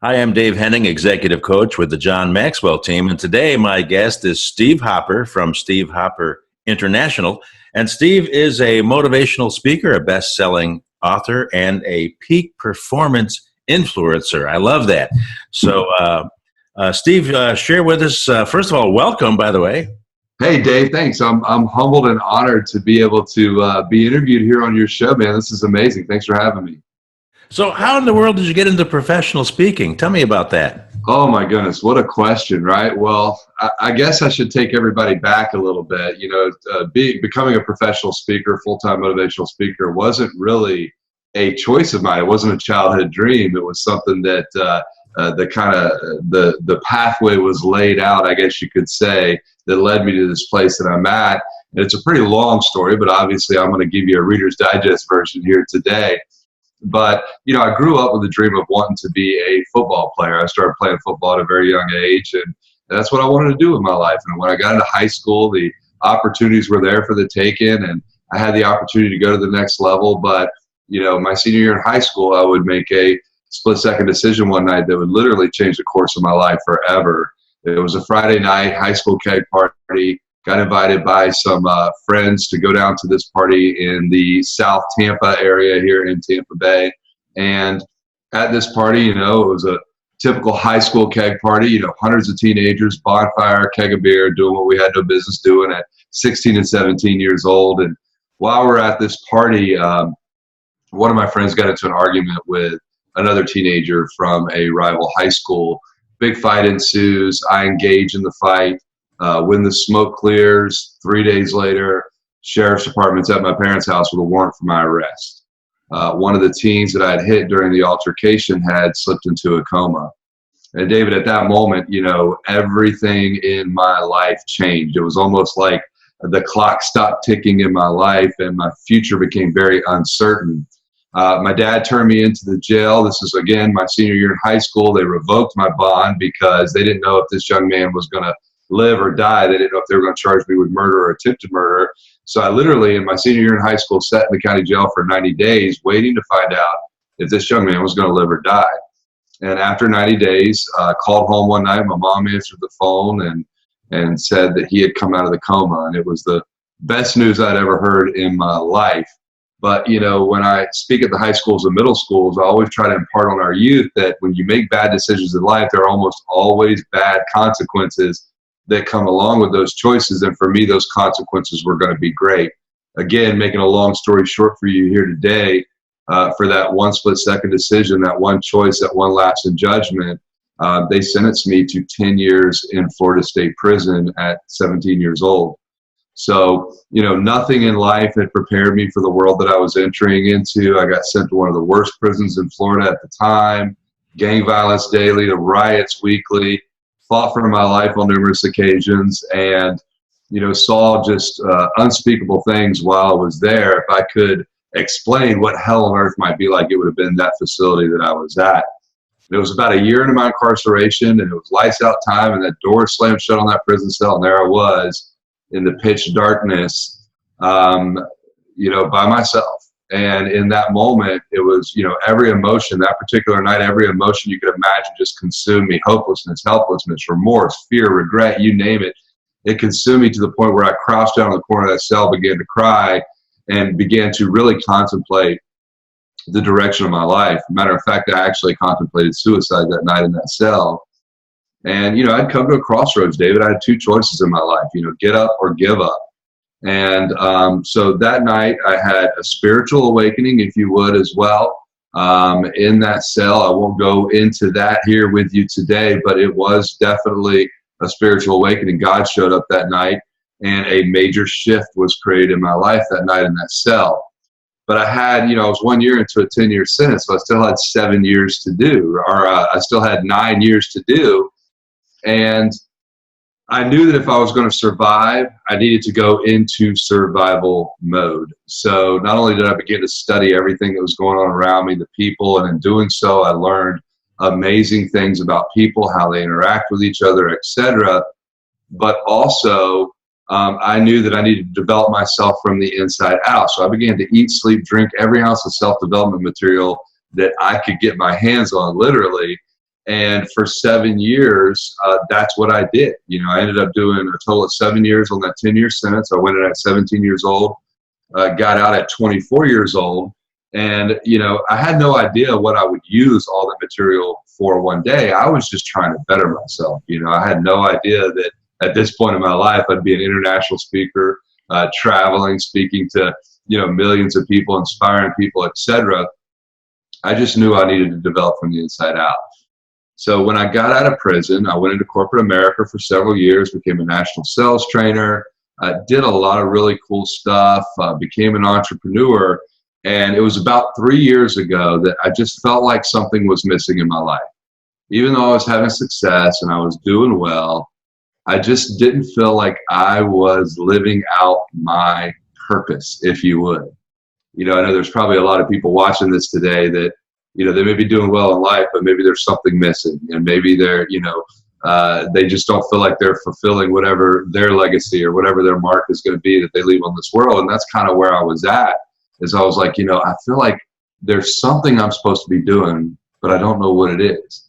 I am Dave Henning, executive coach with the John Maxwell team. And today my guest is Steve Hopper from Steve Hopper International. And Steve is a motivational speaker, a best-selling author, and a peak performance influencer. I love that. So, Steve, share with us, first of all, welcome, by the way. Hey, Dave, thanks. I'm humbled and honored to be able to be interviewed here on your show, man. This is amazing. Thanks for having me. So how in the world did you get into professional speaking? Tell me about that. Oh, my goodness. What a question, right? Well, I guess I should take everybody back a little bit. Becoming a professional speaker, full-time motivational speaker, wasn't really a choice of mine. It wasn't a childhood dream. It was something that the pathway was laid out, I guess you could say, that led me to this place that I'm at. And it's a pretty long story, but obviously I'm going to give you a Reader's Digest version here today. But, I grew up with the dream of wanting to be a football player. I started playing football at a very young age, and that's what I wanted to do with my life. And when I got into high school, the opportunities were there for the taking, and I had the opportunity to go to the next level. But, my senior year in high school, I would make a split-second decision one night that would literally change the course of my life forever. It was a Friday night high school keg party. Got invited by some friends to go down to this party in the South Tampa area here in Tampa Bay. And at this party, it was a typical high school keg party, hundreds of teenagers, bonfire, keg of beer, doing what we had no business doing at 16 and 17 years old. And while we're at this party, one of my friends got into an argument with another teenager from a rival high school. Big fight ensues. I engage in the fight. When the smoke clears, 3 days later, sheriff's department's at my parents' house with a warrant for my arrest. One of the teens that I had hit during the altercation had slipped into a coma. And David, at that moment, everything in my life changed. It was almost like the clock stopped ticking in my life and my future became very uncertain. My dad turned me into the jail. This is, again, my senior year in high school. They revoked my bond because they didn't know if this young man was going to live or die. They didn't know if they were going to charge me with murder or attempted murder. So I literally, in my senior year in high school, sat in the county jail for 90 days waiting to find out if this young man was going to live or die. And after 90 days, called home one night. My mom answered the phone and said that he had come out of the coma. And it was the best news I'd ever heard in my life. But, when I speak at the high schools and middle schools, I always try to impart on our youth that when you make bad decisions in life, there are almost always bad consequences that come along with those choices. And for me, those consequences were going to be great. Again, making a long story short for you here today, for that one split-second decision, that one choice, that one lapse in judgment, they sentenced me to 10 years in Florida State Prison at 17 years old. So, nothing in life had prepared me for the world that I was entering into. I got sent to one of the worst prisons in Florida at the time, gang violence daily, to riots weekly. Fought for my life on numerous occasions, and saw just unspeakable things while I was there. If I could explain what hell on earth might be like, it would have been that facility that I was at. It was about a year into my incarceration, and it was lights out time, and that door slammed shut on that prison cell, and there I was in the pitch darkness, by myself. And in that moment, it was, every emotion, that particular night, every emotion you could imagine just consumed me. Hopelessness, helplessness, remorse, fear, regret, you name it. It consumed me to the point where I crouched down in the corner of that cell, began to cry, and began to really contemplate the direction of my life. Matter of fact, I actually contemplated suicide that night in that cell. And, I'd come to a crossroads, David. I had two choices in my life, get up or give up. And so that night I had a spiritual awakening, if you would, as well, in that cell. I won't go into that here with you today, but it was definitely a spiritual awakening. God showed up that night, and a major shift was created in my life that night in that cell. But I had, I was 1 year into a 10-year sentence, so I still had 7 years to do, or I still had 9 years to do. And I knew that if I was going to survive, I needed to go into survival mode. So not only did I begin to study everything that was going on around me, the people, and in doing so, I learned amazing things about people, how they interact with each other, etc. But also, I knew that I needed to develop myself from the inside out. So I began to eat, sleep, drink every ounce of self-development material that I could get my hands on, literally. And for 7 years, that's what I did. I ended up doing a total of 7 years on that 10-year sentence. I went in at 17 years old, got out at 24 years old. And, I had no idea what I would use all that material for one day. I was just trying to better myself. I had no idea that at this point in my life, I'd be an international speaker, traveling, speaking to, millions of people, inspiring people, etc. I just knew I needed to develop from the inside out. So when I got out of prison, I went into corporate America for several years, became a national sales trainer, did a lot of really cool stuff, became an entrepreneur. And it was about 3 years ago that I just felt like something was missing in my life. Even though I was having success and I was doing well, I just didn't feel like I was living out my purpose, if you would. I know there's probably a lot of people watching this today that, they may be doing well in life, but maybe there's something missing. And maybe they're, they just don't feel like they're fulfilling whatever their legacy or whatever their mark is going to be that they leave on this world. And that's kind of where I was at, is I was like, I feel like there's something I'm supposed to be doing, but I don't know what it is.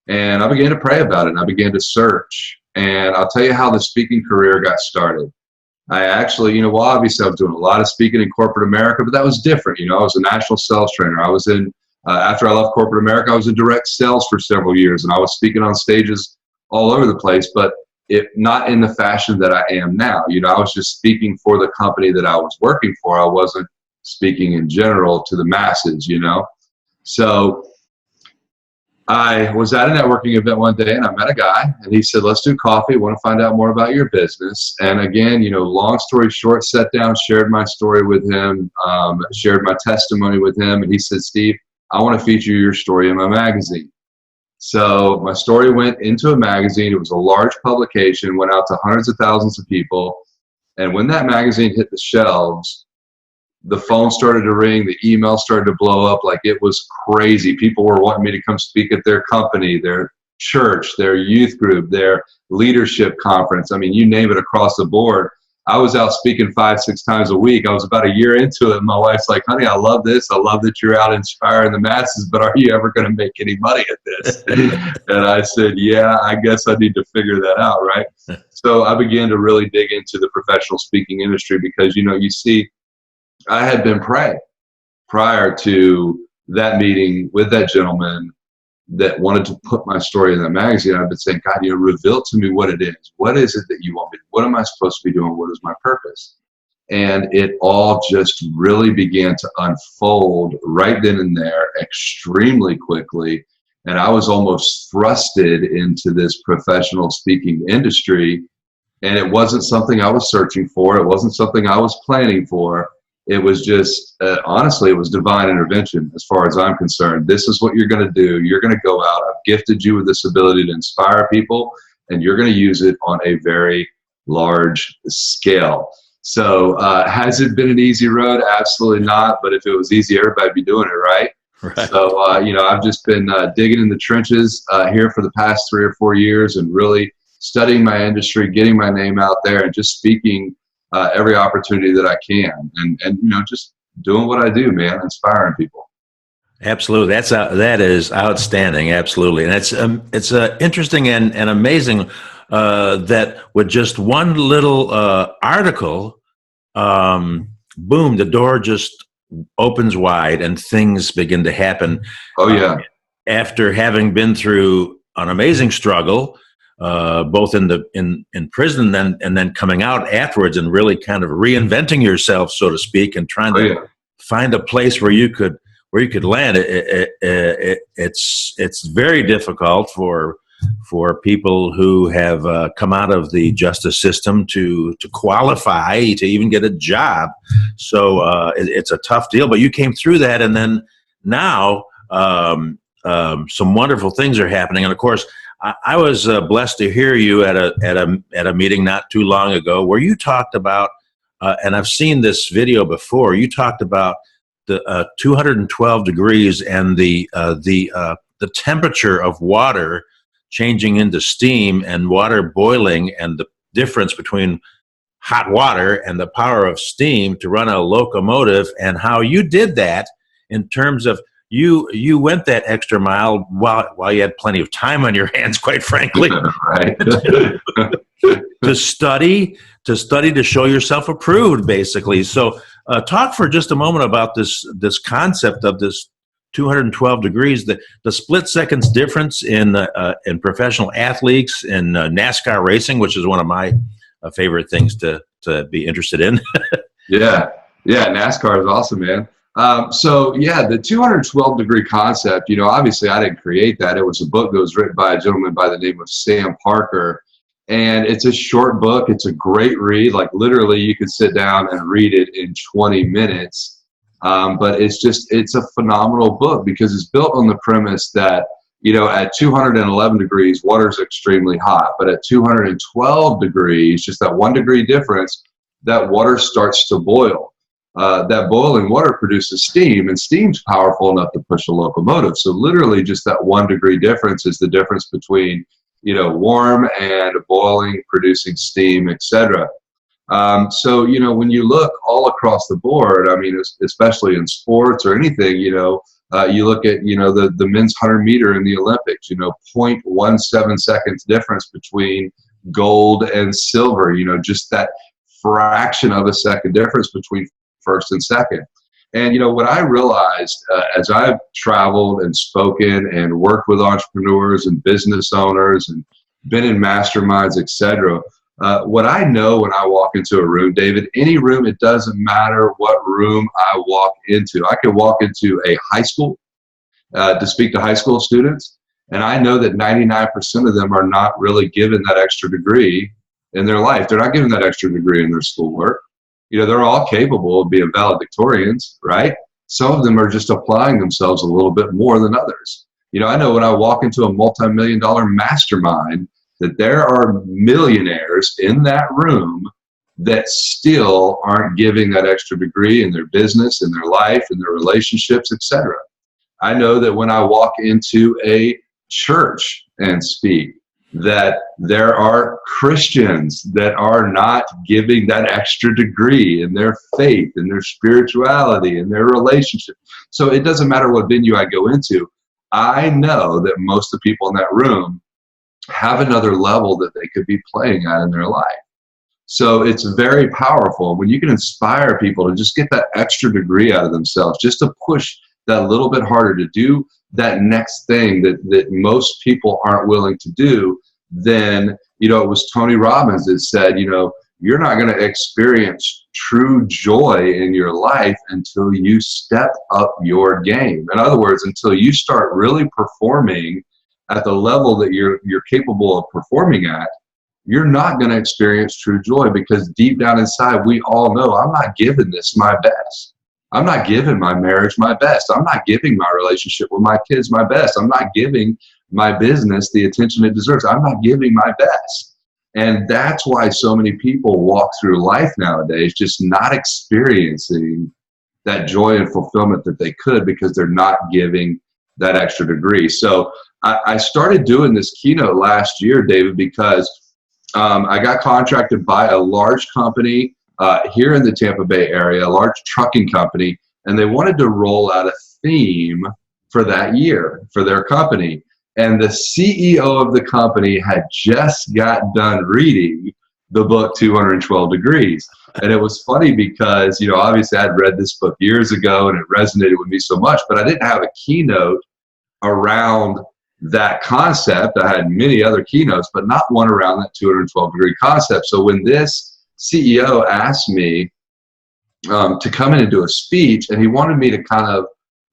And I began to pray about it, and I began to search. And I'll tell you how the speaking career got started. I actually, obviously I was doing a lot of speaking in corporate America, but that was different. I was a national sales trainer. I was in, after I left corporate America, I was in direct sales for several years, and I was speaking on stages all over the place, but not in the fashion that I am now. I was just speaking for the company that I was working for. I wasn't speaking in general to the masses, So I was at a networking event one day, and I met a guy, and he said, let's do coffee. I want to find out more about your business. And again, long story short, sat down, shared my story with him, shared my testimony with him. And he said, Steve, I want to feature your story in my magazine. So my story went into a magazine. It was a large publication, went out to hundreds of thousands of people. And when that magazine hit the shelves, the phone started to ring, the email started to blow up. Like, it was crazy. People were wanting me to come speak at their company, their church, their youth group, their leadership conference. I mean, you name it, across the board. I was out speaking 5-6 times a week. I was about a year into it. My wife's like, honey, I love this. I love that you're out inspiring the masses, but are you ever going to make any money at this? And I said, yeah, I guess I need to figure that out, right? So I began to really dig into the professional speaking industry because, you see, I had been praying prior to that meeting with that gentleman that wanted to put my story in that magazine. I've been saying, God, reveal to me what it is. What is it that you want me to do? What am I supposed to be doing? What is my purpose? And it all just really began to unfold right then and there extremely quickly. And I was almost thrusted into this professional speaking industry. And it wasn't something I was searching for. It wasn't something I was planning for. It was just, honestly, it was divine intervention as far as I'm concerned. This is what you're going to do. You're going to go out. I've gifted you with this ability to inspire people, and you're going to use it on a very large scale. So has it been an easy road? Absolutely not. But if it was easy, everybody'd be doing it, right? Right. So, I've just been digging in the trenches here for the past 3 or 4 years and really studying my industry, getting my name out there, and just speaking every opportunity that I can, and just doing what I do, man, inspiring people. Absolutely, that is outstanding. Absolutely, and it's interesting and amazing that with just one little article, boom, the door just opens wide and things begin to happen. Oh yeah. After having been through an amazing struggle. Both in prison and then coming out afterwards and really kind of reinventing yourself, so to speak, and trying to find a place where you could land. It's very difficult for people who have come out of the justice system to qualify to even get a job. So it's a tough deal. But you came through that, and then now some wonderful things are happening. And of course, I was blessed to hear you at a meeting not too long ago where you talked about, and I've seen this video before. You talked about the 212 degrees and the temperature of water changing into steam and water boiling, and the difference between hot water and the power of steam to run a locomotive, and how you did that in terms of you went that extra mile while you had plenty of time on your hands, quite frankly, Right. to study to show yourself approved, basically. So, talk for just a moment about this concept of this 212 degrees, the split seconds difference in professional athletes in NASCAR racing, which is one of my favorite things to be interested in. Yeah. Yeah. NASCAR is awesome, man. So yeah, the 212 degree concept, obviously I didn't create that. It was a book that was written by a gentleman by the name of Sam Parker. And it's a short book. It's a great read. Like literally you could sit down and read it in 20 minutes. But it's a phenomenal book because it's built on the premise that, at 211 degrees, water is extremely hot. But at 212 degrees, just that 1 degree difference, that water starts to boil. That boiling water produces steam, and steam's powerful enough to push a locomotive. So literally just that 1 degree difference is the difference between, warm and boiling, producing steam, etc. So, when you look all across the board, I mean, especially in sports or anything, you look at, the men's 100 meter in the Olympics, 0.17 seconds difference between gold and silver, just that fraction of a second difference between first and second. And, what I realized as I've traveled and spoken and worked with entrepreneurs and business owners and been in masterminds, etc., what I know when I walk into a room, David, any room, it doesn't matter what room I walk into. I could walk into a high school to speak to high school students, and I know that 99% of them are not really given that extra degree in their life. They're not given that extra degree in their schoolwork. They're all capable of being valedictorians, right? Some of them are just applying themselves a little bit more than others. I know when I walk into a multi-million-dollar mastermind that there are millionaires in that room that still aren't giving that extra degree in their business, in their life, in their relationships, etc. I know that when I walk into a church and speak, that there are Christians that are not giving that extra degree in their faith, in their spirituality, in their relationship. So it doesn't matter what venue I go into. I know that most of the people in that room have another level that they could be playing at in their life. So it's very powerful when you can inspire people to just get that extra degree out of themselves, just to push that little bit harder, to do that next thing that most people aren't willing to do. Then, it was Tony Robbins that said, you're not going to experience true joy in your life until you step up your game. In other words, until you start really performing at the level that you're capable of performing at, you're not going to experience true joy, because deep down inside, we all know I'm not giving this my best. I'm not giving my marriage my best. I'm not giving my relationship with my kids my best. I'm not giving my business the attention it deserves. I'm not giving my best. And that's why so many people walk through life nowadays just not experiencing that joy and fulfillment that they could, because they're not giving that extra degree. So I started doing this keynote last year, David, because I got contracted by a large company here in the Tampa Bay area, a large trucking company, and they wanted to roll out a theme for that year for their company. And the CEO of the company had just got done reading the book 212 Degrees. And it was funny because, obviously I'd read this book years ago and it resonated with me so much, but I didn't have a keynote around that concept. I had many other keynotes, but not one around that 212 degree concept. So when this CEO asked me to come in and do a speech, and he wanted me to kind of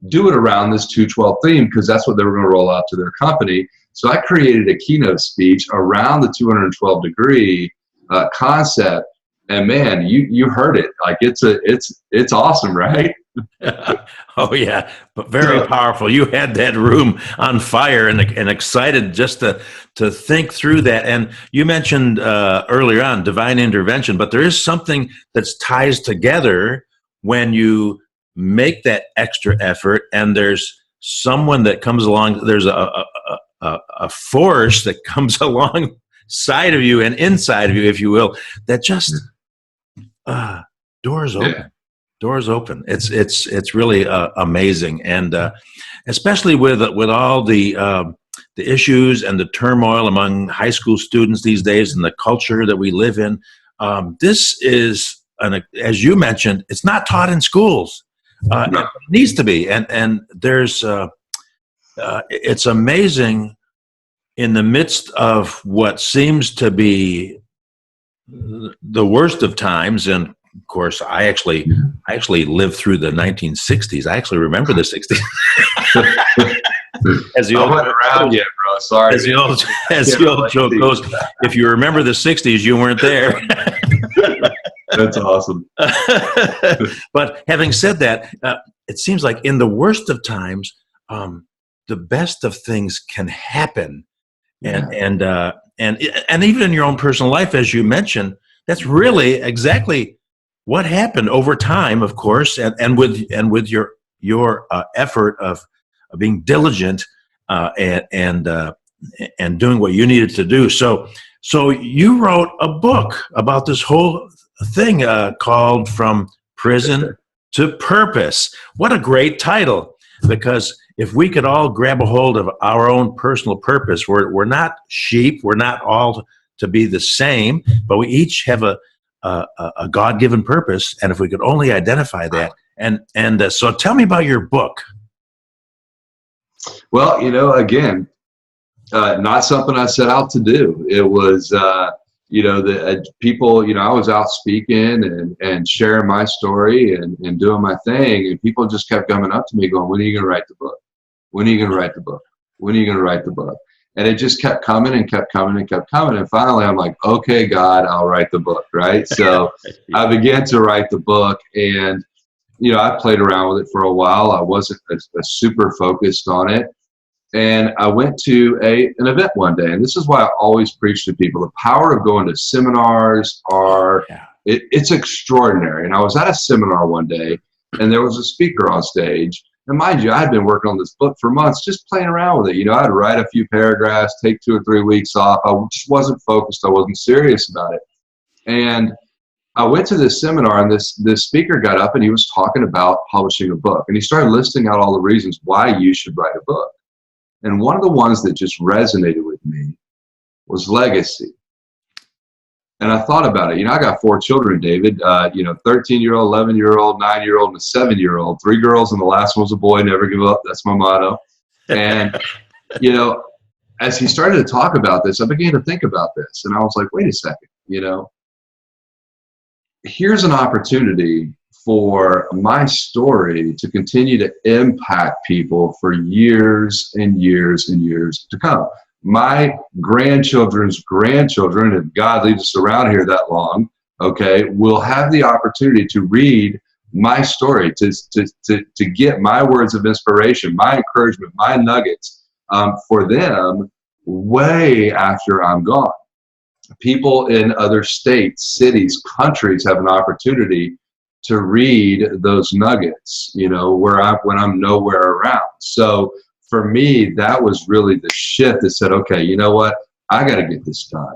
do it around this 212 theme, because that's what they were going to roll out to their company. So I created a keynote speech around the 212 degree concept. And man, you heard it. Like it's awesome, right? Oh yeah, but very powerful. You had that room on fire and excited just to think through that. And you mentioned earlier on divine intervention, but there is something that's ties together when you make that extra effort, and there's someone that comes along. There's a force that comes alongside of you and inside of you, if you will, that just doors open. Yeah. Doors open. It's really amazing, and especially with all the issues and the turmoil among high school students these days, and the culture that we live in. This is as you mentioned, it's not taught in schools. No. It needs to be, and there's it's amazing in the midst of what seems to be the worst of times. And of course, I actually lived through the 1960s. I actually remember the 60s. As the I wasn't around yet, bro. Sorry. As the old joke goes, if you remember the 60s, you weren't there. That's awesome. But having said that, it seems like in the worst of times, the best of things can happen, and even in your own personal life, as you mentioned, that's really exactly what happened over time, of course, and with your effort of being diligent and doing what you needed to do. So you wrote a book about this whole thing called From Prison to Purpose. What a great title, because if we could all grab a hold of our own personal purpose, we're not sheep, we're not all to be the same, but we each have a God-given purpose, and if we could only identify that. And so tell me about your book. Well, again, not something I set out to do. It was, the people, I was out speaking and sharing my story and doing my thing. And people just kept coming up to me going, when are you going to write the book? When are you going to write the book? When are you going to write the book? And it just kept coming and kept coming and kept coming. And finally, I'm like, okay, God, I'll write the book, right? So I began to write the book, and I played around with it for a while. I wasn't super focused on it. And I went to an event one day, and this is why I always preach to people. The power of going to seminars it's extraordinary. And I was at a seminar one day, and there was a speaker on stage. And mind you, I had been working on this book for months, just playing around with it. I'd write a few paragraphs, take 2 or 3 weeks off. I just wasn't focused. I wasn't serious about it. And I went to this seminar, and this speaker got up, and he was talking about publishing a book. And he started listing out all the reasons why you should write a book. And one of the ones that just resonated with me was legacy. And I thought about it. I got 4 children, David, 13-year-old, 11-year-old, 9-year-old, and a 7-year-old, 3 girls, and the last one was a boy. Never give up. That's my motto. And, as he started to talk about this, I began to think about this. And I was like, wait a second, here's an opportunity for my story to continue to impact people for years and years and years to come. My grandchildren's grandchildren, if God leaves us around here that long, okay, will have the opportunity to read my story, to get my words of inspiration, my encouragement, my nuggets for them way after I'm gone. People in other states, cities, countries have an opportunity to read those nuggets, when I'm nowhere around. So for me, that was really the shift that said, okay, you know what? I got to get this done.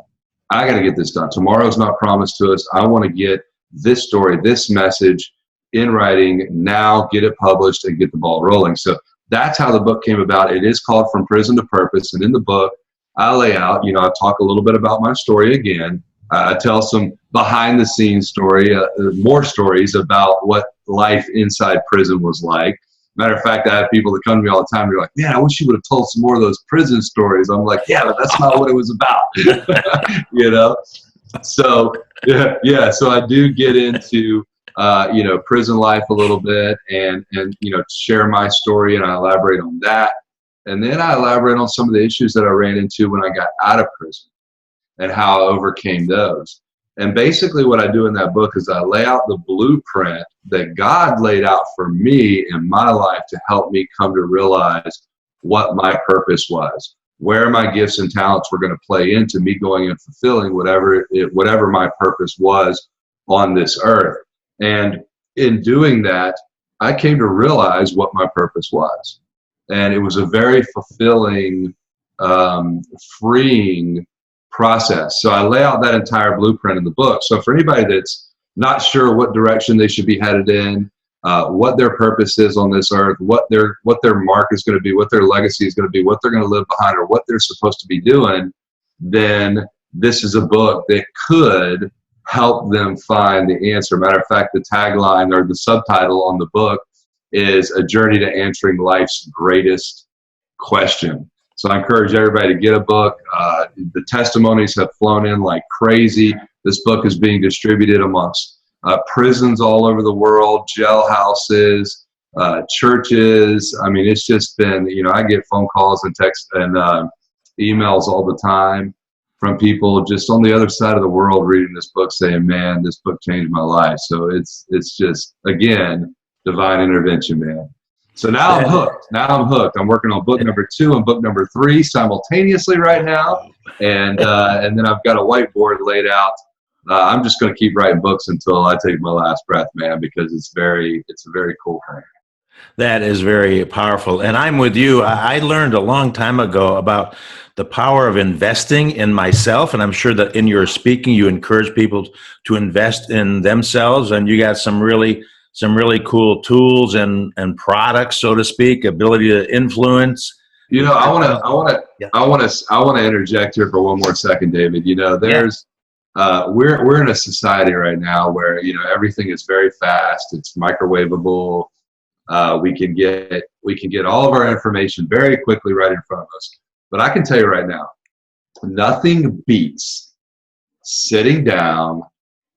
I got to get this done. Tomorrow's not promised to us. I want to get this story, this message in writing now, get it published, and get the ball rolling. So that's how the book came about. It is called From Prison to Purpose. And in the book, I lay out, I talk a little bit about my story again. I tell some behind the scenes story, more stories about what life inside prison was like. Matter of fact, I have people that come to me all the time. They're like, man, I wish you would have told some more of those prison stories. I'm like, yeah, but that's not what it was about. So yeah. So I do get into, prison life a little bit and share my story, and I elaborate on that. And then I elaborate on some of the issues that I ran into when I got out of prison and how I overcame those. And basically what I do in that book is I lay out the blueprint that God laid out for me in my life to help me come to realize what my purpose was, where my gifts and talents were going to play into me going and fulfilling whatever my purpose was on this earth. And in doing that, I came to realize what my purpose was. And it was a very fulfilling, freeing process. So I lay out that entire blueprint in the book. So for anybody that's not sure what direction they should be headed in, what their purpose is on this earth, what their mark is going to be, what their legacy is going to be, what they're going to live behind, or what they're supposed to be doing, then this is a book that could help them find the answer. Matter of fact, the tagline or the subtitle on the book is A Journey to Answering Life's Greatest Question. So I encourage everybody to get a book. The testimonies have flown in like crazy. This book is being distributed amongst prisons all over the world, jailhouses, churches. I mean, it's just been, I get phone calls and texts and emails all the time from people just on the other side of the world reading this book saying, man, this book changed my life. So it's just, again, divine intervention, man. So now I'm hooked. I'm working on book number 2 and book number 3 simultaneously right now. And then I've got a whiteboard laid out. I'm just going to keep writing books until I take my last breath, man, because it's a very cool thing. That is very powerful. And I'm with you. I learned a long time ago about the power of investing in myself. And I'm sure that in your speaking, you encourage people to invest in themselves. And you got some really cool tools and products, so to speak, ability to influence. I want to interject here for one more second, David. We're in a society right now where, everything is very fast. It's microwavable. We can get all of our information very quickly right in front of us. But I can tell you right now, nothing beats sitting down,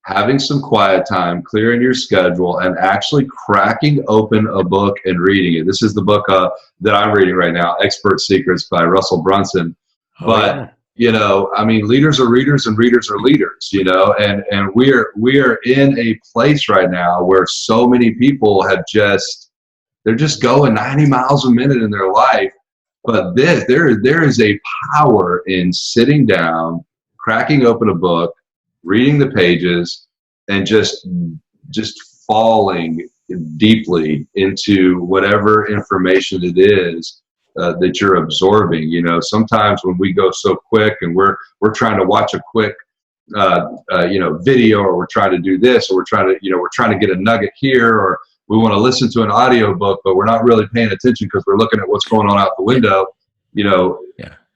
having some quiet time, clearing your schedule, and actually cracking open a book and Reading it. This is the book that I'm reading right now, Expert Secrets by Russell Brunson. Leaders are readers and readers are leaders, and we're in a place right now where so many people they're just going 90 miles a minute in their life. But there is a power in sitting down, cracking open a book, reading the pages, and just falling deeply into whatever information it is that you're absorbing. Sometimes when we go so quick and we're trying to watch a quick video, or we're trying to do this, or we're trying to get a nugget here, or we want to listen to an audio book, but we're not really paying attention because we're looking at what's going on out the window,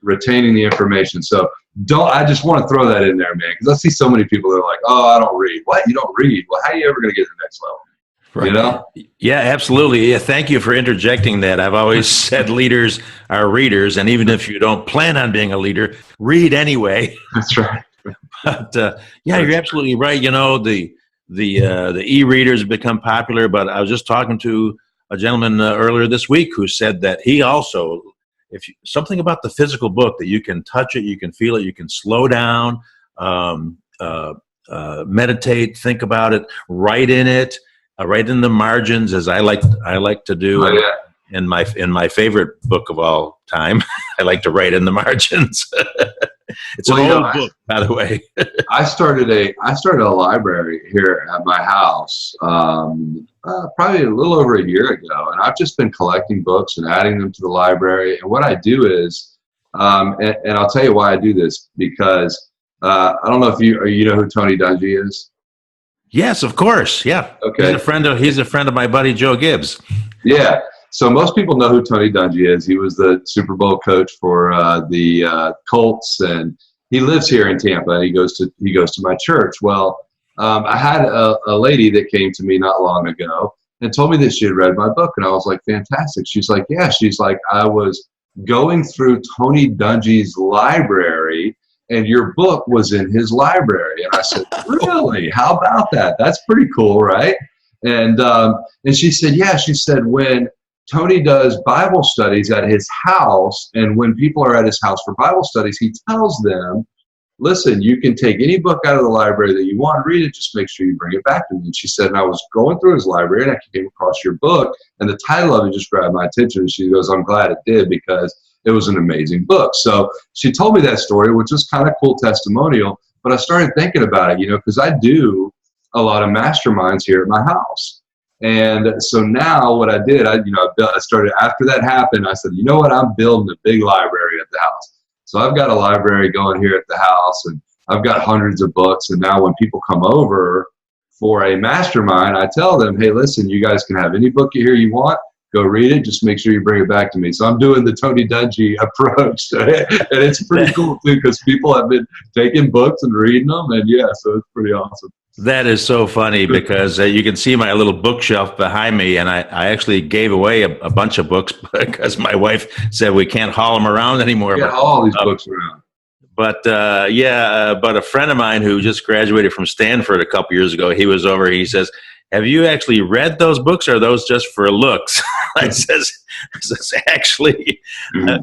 retaining the information. So I just want to throw that in there, man, because I see so many people that are like, oh, I don't read. What? You don't read? Well, how are you ever going to get to the next level? Right. Yeah, absolutely. Yeah, thank you for interjecting that. I've always said leaders are readers, and even if you don't plan on being a leader, read anyway. That's right. But you're absolutely right. The e-readers have become popular, but I was just talking to a gentleman earlier this week who said that he also, something about the physical book, that you can touch it, you can feel it, you can slow down, meditate, think about it, write in it, write in the margins, as I like to do. Oh, yeah. In my favorite book of all time, I like to write in the margins. It's an old book, by the way. I started a library here at my house probably a little over a year ago, and I've just been collecting books and adding them to the library. And what I do is, and I'll tell you why I do this, because I don't know if you know who Tony Dungy is. Yes, of course. Yeah. Okay. He's a friend of my buddy Joe Gibbs. Yeah. So most people know who Tony Dungy is. He was the Super Bowl coach for the Colts, and he lives here in Tampa. And he goes to my church. Well, I had a lady that came to me not long ago and told me that she had read my book, and I was like, fantastic. She's like, yeah. She's like, I was going through Tony Dungy's library, and your book was in his library. And I said, really? How about that? That's pretty cool, right? And she said, yeah. She said, when Tony does Bible studies at his house, and when people are at his house for Bible studies, he tells them, listen, you can take any book out of the library that you want and read it, just make sure you bring it back to me. And she said, and I was going through his library, and I came across your book, and the title of it just grabbed my attention. And she goes, I'm glad it did, because it was an amazing book. So she told me that story, which was kind of cool testimonial, but I started thinking about it, because I do a lot of masterminds here at my house. And so now what I did, I started, after that happened, I said, you know what, I'm building a big library at the house. So I've got a library going here at the house, and I've got hundreds of books. And now when people come over for a mastermind, I tell them, hey, listen, you guys can have any book you want. Go read it. Just make sure you bring it back to me. So I'm doing the Tony Dungy approach. And it's pretty cool, too, because people have been taking books and reading them. And yeah, so it's pretty awesome. That is so funny because you can see my little bookshelf behind me, and I actually gave away a bunch of books because my wife said we can't haul them around anymore. Yeah, all these books around. But but a friend of mine who just graduated from Stanford a couple years ago, he was over. He says, "Have you actually read those books, or are those just for looks?" I says actually,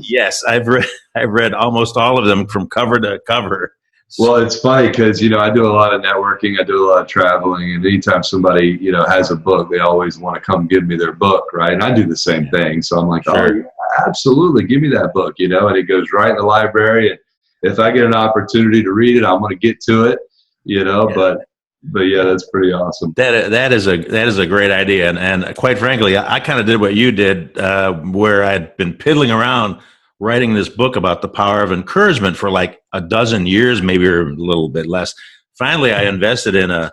yes, I've read almost all of them from cover to cover. Well, it's funny because, I do a lot of networking. I do a lot of traveling. And anytime somebody, has a book, they always want to come give me their book, right? And I do the same thing. So I'm like, sure. Oh, yeah, absolutely. Give me that book, and it goes right in the library. And if I get an opportunity to read it, I'm going to get to it, Yeah. But yeah, that's pretty awesome. That is a great idea. And quite frankly, I kind of did what you did, where I'd been piddling around writing this book about the power of encouragement for like a dozen years, maybe or a little bit less. Finally, I invested in an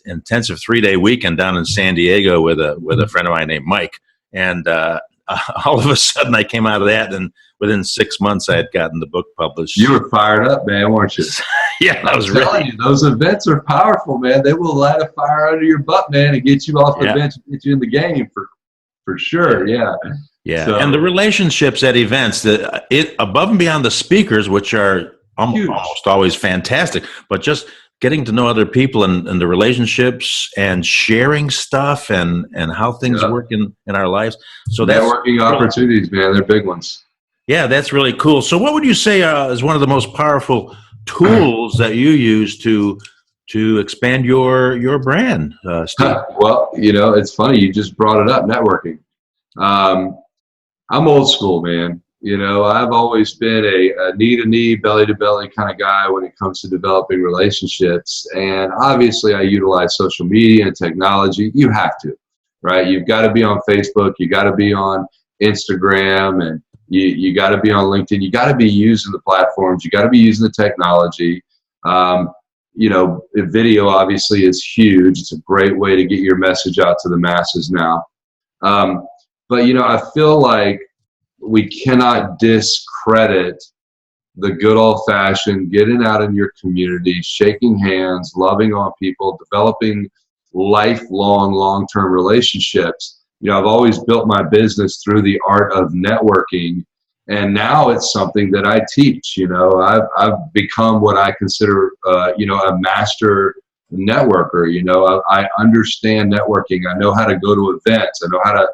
intensive 3-day weekend down in San Diego with a friend of mine named Mike. And all of a sudden, I came out of that, and within 6 months, I had gotten the book published. You were fired up, man, weren't you? Yeah, I was telling you, those events are powerful, man. They will light a fire under your butt, man, and get you off the bench and get you in the game for sure. Yeah. Yeah, so, and the relationships at events, it above and beyond the speakers, which are almost always fantastic, but just getting to know other people and the relationships and sharing stuff and how things work in our lives. So networking opportunities, man, they're big ones. Yeah, that's really cool. So what would you say is one of the most powerful tools that you use to expand your brand, Steve? Well, it's funny. You just brought it up, networking. I'm old school, man. I've always been a knee-to-knee, belly-to-belly kind of guy when it comes to developing relationships. And obviously, I utilize social media and technology. You have to, right? You've got to be on Facebook. You got to be on Instagram, and you got to be on LinkedIn. You got to be using the platforms. You got to be using the technology. Video obviously is huge. It's a great way to get your message out to the masses now. But, I feel like we cannot discredit the good old-fashioned getting out in your community, shaking hands, loving on people, developing lifelong, long-term relationships. I've always built my business through the art of networking, and now it's something that I teach. I've become what I consider, a master networker. I understand networking. I know how to go to events. I know how to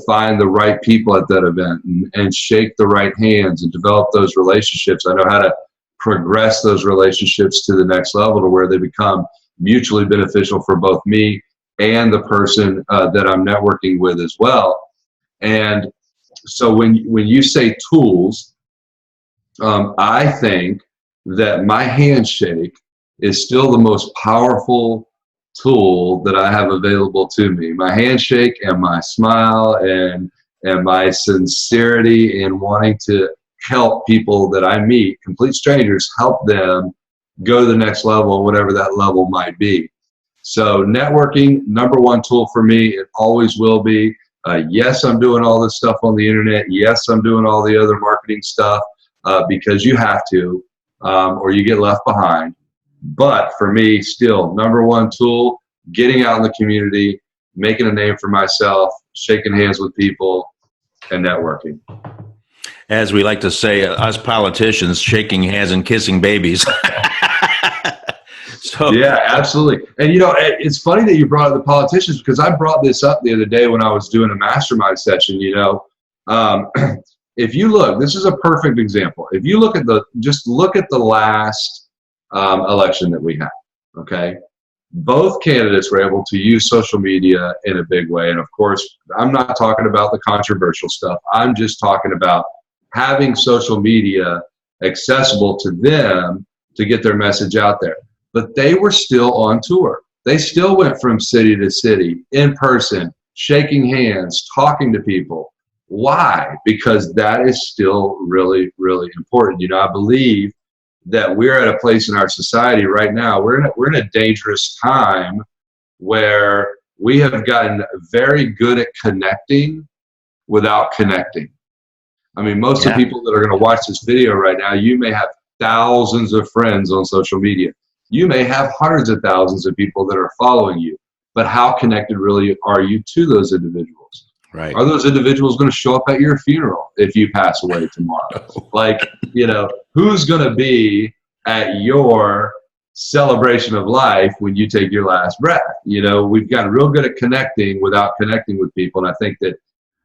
find the right people at that event and shake the right hands and develop those relationships. I know how to progress those relationships to the next level to where they become mutually beneficial for both me and the person that I'm networking with as well. And so when you say tools, I think that my handshake is still the most powerful tool that I have available to me. My handshake and my smile and my sincerity in wanting to help people that I meet, complete strangers, help them go to the next level, whatever that level might be. So networking, number one tool for me, it always will be. Yes, I'm doing all this stuff on the internet. Yes, I'm doing all the other marketing stuff because you have to, or you get left behind. But for me, still, number one tool, getting out in the community, making a name for myself, shaking hands with people, and networking. As we like to say, us politicians, shaking hands and kissing babies. So yeah, absolutely. And, it's funny that you brought up the politicians because I brought this up the other day when I was doing a mastermind session. If you look, this is a perfect example. If you look at the last election that we had, okay? Both candidates were able to use social media in a big way. And of course, I'm not talking about the controversial stuff. I'm just talking about having social media accessible to them to get their message out there. But they were still on tour. They still went from city to city, in person, shaking hands, talking to people. Why? Because that is still really, really important. I believe that we're at a place in our society right now. We're in a dangerous time where we have gotten very good at connecting without connecting. I mean, most of the people that are going to watch this video right now, you may have thousands of friends on social media. You may have hundreds of thousands of people that are following you, but how connected really are you to those individuals? Right. Are those individuals going to show up at your funeral if you pass away tomorrow? Like, you know, who's going to be at your celebration of life when you take your last breath? You know, we've gotten real good at connecting without connecting with people. And I think that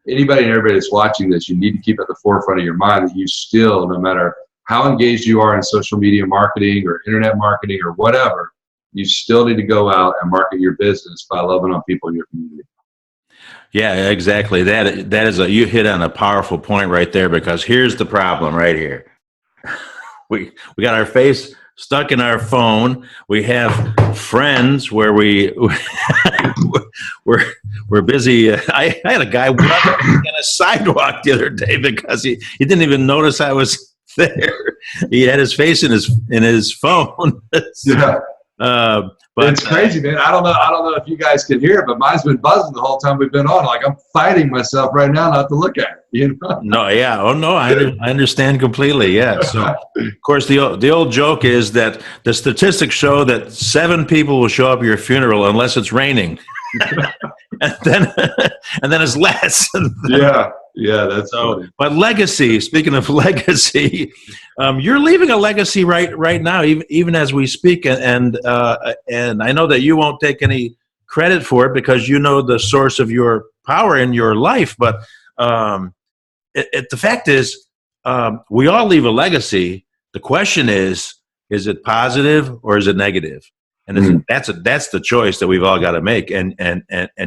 anybody and everybody that's watching this, you need to keep at the forefront of your mind that you still, no matter how engaged you are in social media marketing or internet marketing or whatever, you still need to go out and market your business by loving on people in your community. Yeah, exactly. That is you hit on a powerful point right there, because here's the problem right here. We got our face stuck in our phone. We have friends where we're busy. I had a guy walking on a sidewalk the other day because he didn't even notice I was there. He had his face in his phone. Yeah. But it's crazy, man. I don't know if you guys can hear it, but mine's been buzzing the whole time we've been on. Like, I'm fighting myself right now not to look at it. You know? No, yeah. Oh no, I understand completely. Yeah. So, of course, the old joke is that the statistics show that 7 people will show up at your funeral unless it's raining, and then it's less. Yeah, that's so funny. But legacy. Speaking of legacy, you're leaving a legacy right now, even as we speak, and I know that you won't take any credit for it because you know the source of your power in your life. But the fact is, we all leave a legacy. The question is it positive or is it negative? And that's the choice that we've all got to make. And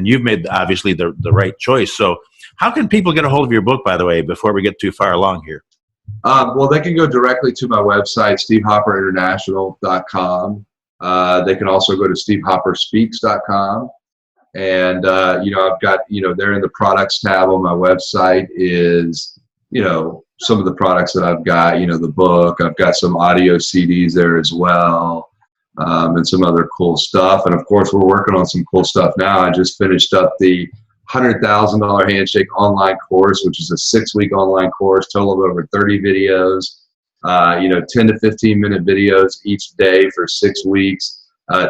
you've made obviously the right choice. So how can people get a hold of your book, by the way, before we get too far along here? Well, they can go directly to my website, stevehopperinternational.com. They can also go to stevehopperspeaks.com. And, I've got, there in the products tab on my website is, some of the products that I've got, the book. I've got some audio CDs there as well, and some other cool stuff. And, of course, we're working on some cool stuff now. I just finished up the $100,000 handshake online course, which is a 6-week online course, total of over 30 videos, 10 to 15 minute videos each day for 6 weeks,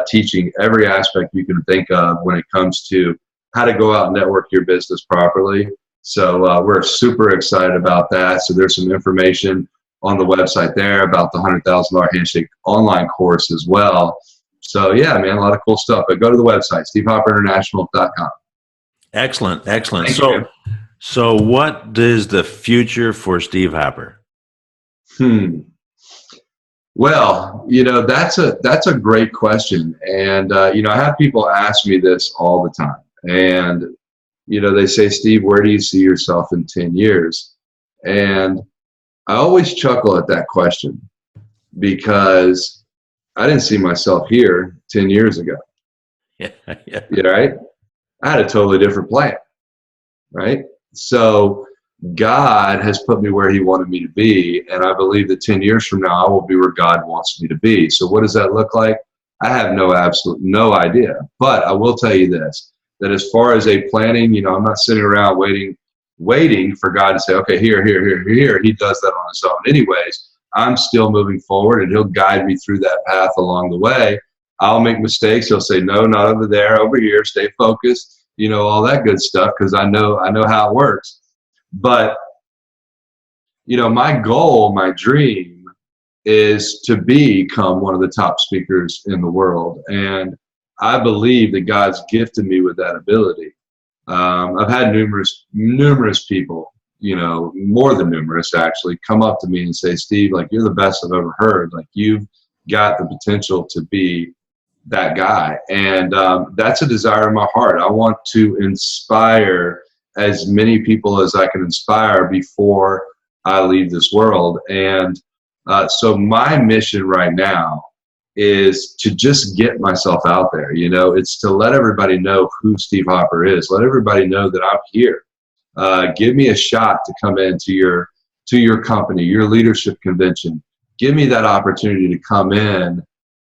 teaching every aspect you can think of when it comes to how to go out and network your business properly. So we're super excited about that. So there's some information on the website there about the $100,000 handshake online course as well. So yeah, man, a lot of cool stuff. But go to the website, stevehopperinternational.com. Excellent. Thank you. So what is the future for Steve Hopper? Well, that's a great question. And, I have people ask me this all the time. And, they say, Steve, where do you see yourself in 10 years? And I always chuckle at that question because I didn't see myself here 10 years ago. Yeah. Right? I had a totally different plan, right? So God has put me where he wanted me to be, and I believe that 10 years from now, I will be where God wants me to be. So what does that look like? I have no idea. But I will tell you this, that as far as a planning, I'm not sitting around waiting for God to say, okay, here. He does that on his own. Anyways, I'm still moving forward, and he'll guide me through that path along the way. I'll make mistakes. He'll say, no, not over there, over here, stay focused, all that good stuff, because I know how it works. But, my goal, my dream is to become one of the top speakers in the world. And I believe that God's gifted me with that ability. I've had numerous people, more than numerous actually, come up to me and say, Steve, like, you're the best I've ever heard. Like, you've got the potential to be that guy. And that's a desire in my heart. I want to inspire as many people as I can inspire before I leave this world. And so my mission right now is to just get myself out there. It's to let everybody know who Steve Hopper is. Let everybody know that I'm here. Give me a shot to come into your company, your leadership convention, give me that opportunity to come in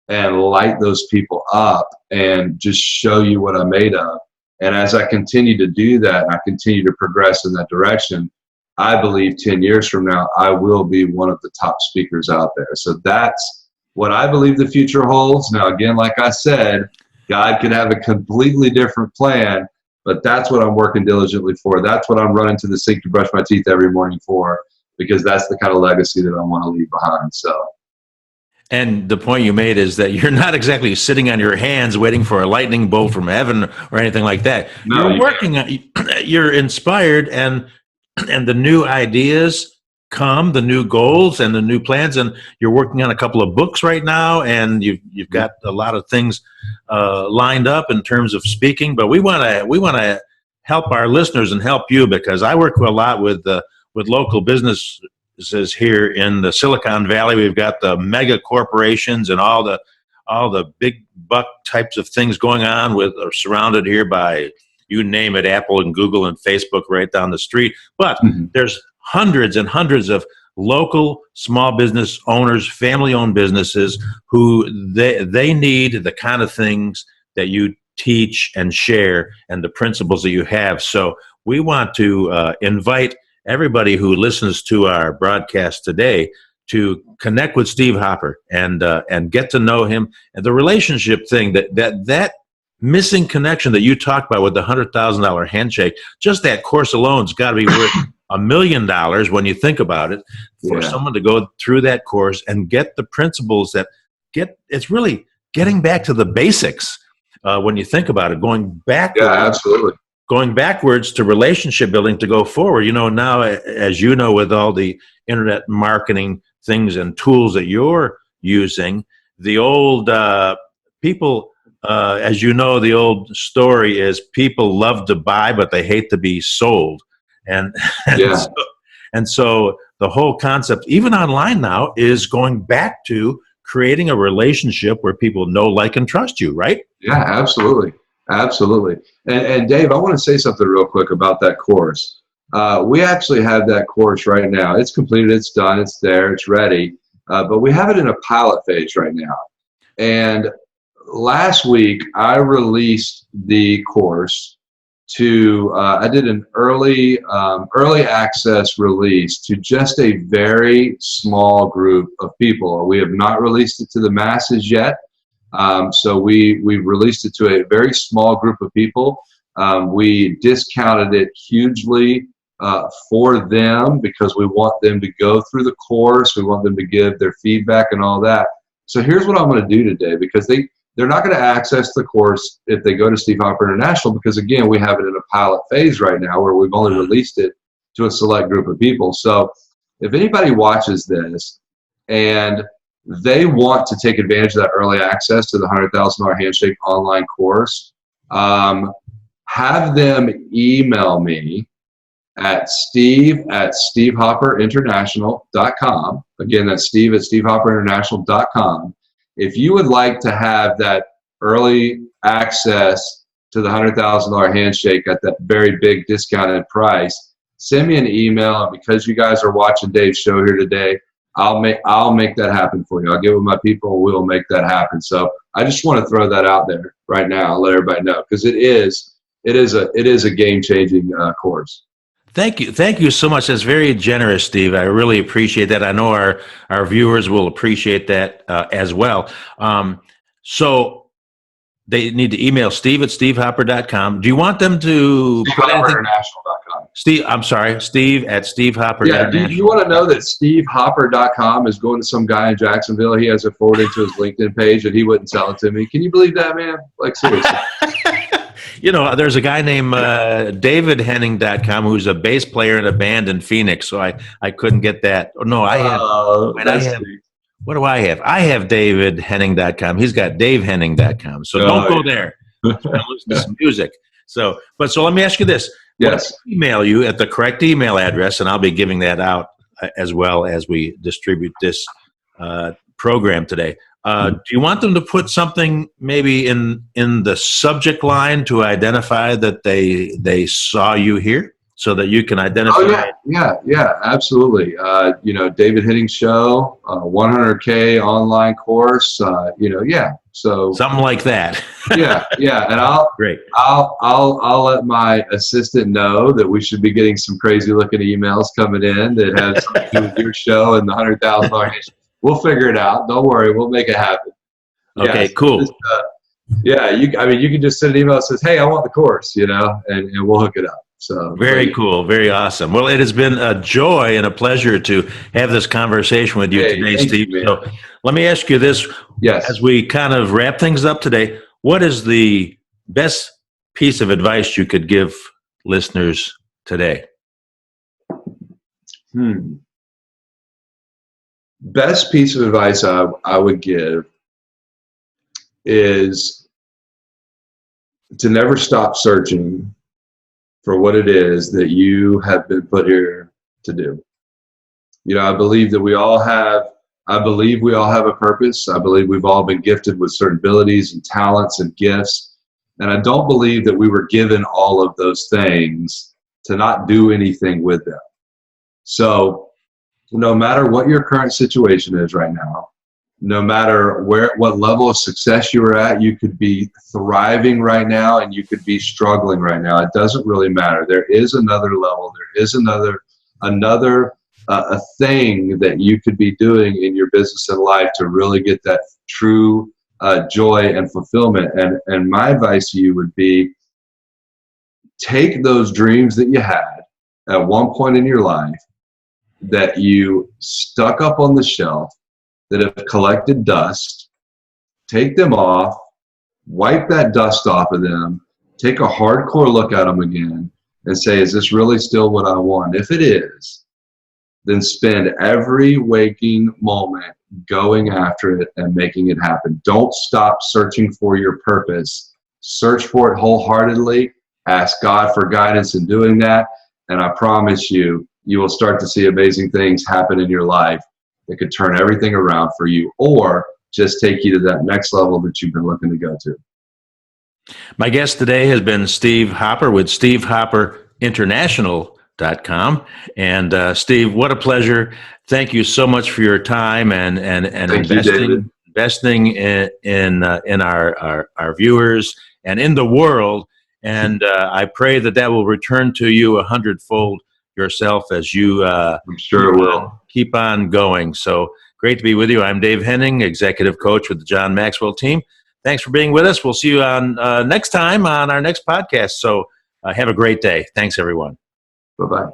and light those people up and just show you what I'm made of. And as I continue to do that, I continue to progress in that direction, I believe 10 years from now, I will be one of the top speakers out there. So that's what I believe the future holds. Now, again, like I said, God could have a completely different plan, but that's what I'm working diligently for. That's what I'm running to the sink to brush my teeth every morning for, because that's the kind of legacy that I want to leave behind. So. And the point you made is that you're not exactly sitting on your hands waiting for a lightning bolt from heaven or anything like that. No, You're working on, you're inspired, and the new ideas come, the new goals and the new plans, and you're working on a couple of books right now, and you've got a lot of things lined up in terms of speaking. But we want to help our listeners and help you, because I work a lot with local businesses here in the Silicon Valley. We've got the mega corporations and all the big buck types of things going on are surrounded here by, you name it, Apple and Google and Facebook right down the street. But there's hundreds and hundreds of local small business owners, family-owned businesses, who they need the kind of things that you teach and share and the principles that you have. So we want to invite everybody who listens to our broadcast today to connect with Steve Hopper and get to know him, and the relationship thing, that missing connection that you talked about with the $100,000 handshake. Just that course alone's got to be worth $1 million when you think about it, for someone to go through that course and get the principles it's really getting back to the basics. When you think about it, going back. Yeah, absolutely. Going backwards to relationship building to go forward. Now, as you know, with all the internet marketing things and tools that you're using, the old people, as you know, the old story is people love to buy, but they hate to be sold. And so the whole concept, even online now, is going back to creating a relationship where people know, like, and trust you, right? Yeah, absolutely. Absolutely. And Dave, I want to say something real quick about that course. We actually have that course right now. It's completed, it's done, it's there, it's ready. But we have it in a pilot phase right now. And last week, I released the course to, I did an early access release to just a very small group of people. We have not released it to the masses yet. So we released it to a very small group of people. We discounted it hugely for them, because we want them to go through the course. We want them to give their feedback and all that. So here's what I'm going to do today, because they're not going to access the course if they go to Steve Hopper International, because, again, we have it in a pilot phase right now where we've only released it to a select group of people. So if anybody watches this and they want to take advantage of that early access to the $100,000 handshake online course, have them email me at steve@stevehopperinternational.com. Again, that's steve@stevehopperinternational.com. If you would like to have that early access to the $100,000 handshake at that very big discounted price, send me an email. And because you guys are watching Dave's show here today, I'll make that happen for you. I'll get with my people and we'll make that happen. So I just want to throw that out there right now and let everybody know, because it is a game-changing course. Thank you so much. That's very generous, Steve. I really appreciate that. I know our viewers will appreciate that as well. So they need to email steve@stevehopper.com. Do you want them to put anything? SteveHopperInternational.com. Steve@steve.international. Yeah, do you want to know that SteveHopper.com is going to some guy in Jacksonville? He has it forwarded to his LinkedIn page and he wouldn't sell it to me. Can you believe that, man? Like, seriously. There's a guy named DavidHenning.com who's a bass player in a band in Phoenix, so I couldn't get that. Oh, no, I have. What do I have? I have DavidHenning.com. He's got DaveHenning.com. So don't go there. Listen to some music. So let me ask you this. Yes. I'll email you at the correct email address, and I'll be giving that out as well as we distribute this program today. Do you want them to put something maybe in the subject line to identify that they saw you here? so that you can identify? Oh yeah, absolutely. David Henning show, 100K online course. So Something like that. yeah, and Great. I'll let my assistant know that we should be getting some crazy looking emails coming in that have something to do with your show and the $100,000. We'll figure it out. Don't worry, we'll make it happen. Okay, cool. You can just send an email that says, "Hey, I want the course," and we'll hook it up. So very cool, very awesome. Well, it has been a joy and a pleasure to have this conversation with you today, Steve. So let me ask you this. Yes. As we kind of wrap things up today, what is the best piece of advice you could give listeners today? Best piece of advice I would give is to never stop searching for what it is that you have been put here to do. I believe that we all have a purpose. I believe we've all been gifted with certain abilities and talents and gifts. And I don't believe that we were given all of those things to not do anything with them. So no matter what your current situation is right now, no matter what level of success you are at, you could be thriving right now and you could be struggling right now. It doesn't really matter. There is another level. There is another a thing that you could be doing in your business and life to really get that true joy and fulfillment. And my advice to you would be, take those dreams that you had at one point in your life that you stuck up on the shelf, that have collected dust, take them off, wipe that dust off of them, take a hardcore look at them again, and say, is this really still what I want? If it is, then spend every waking moment going after it and making it happen. Don't stop searching for your purpose. Search for it wholeheartedly. Ask God for guidance in doing that. And I promise you, you will start to see amazing things happen in your life that could turn everything around for you, or just take you to that next level that you've been looking to go to. My guest today has been Steve Hopper with SteveHopperInternational.com. And Steve, what a pleasure. Thank you so much for your time and investing in our viewers and in the world. And I pray that will return to you 100-fold yourself as you I'm sure it will. Keep on going. So great to be with you. I'm Dave Henning, executive coach with the John Maxwell team. Thanks for being with us. We'll see you on next time on our next podcast. So have a great day. Thanks, everyone. Bye-bye.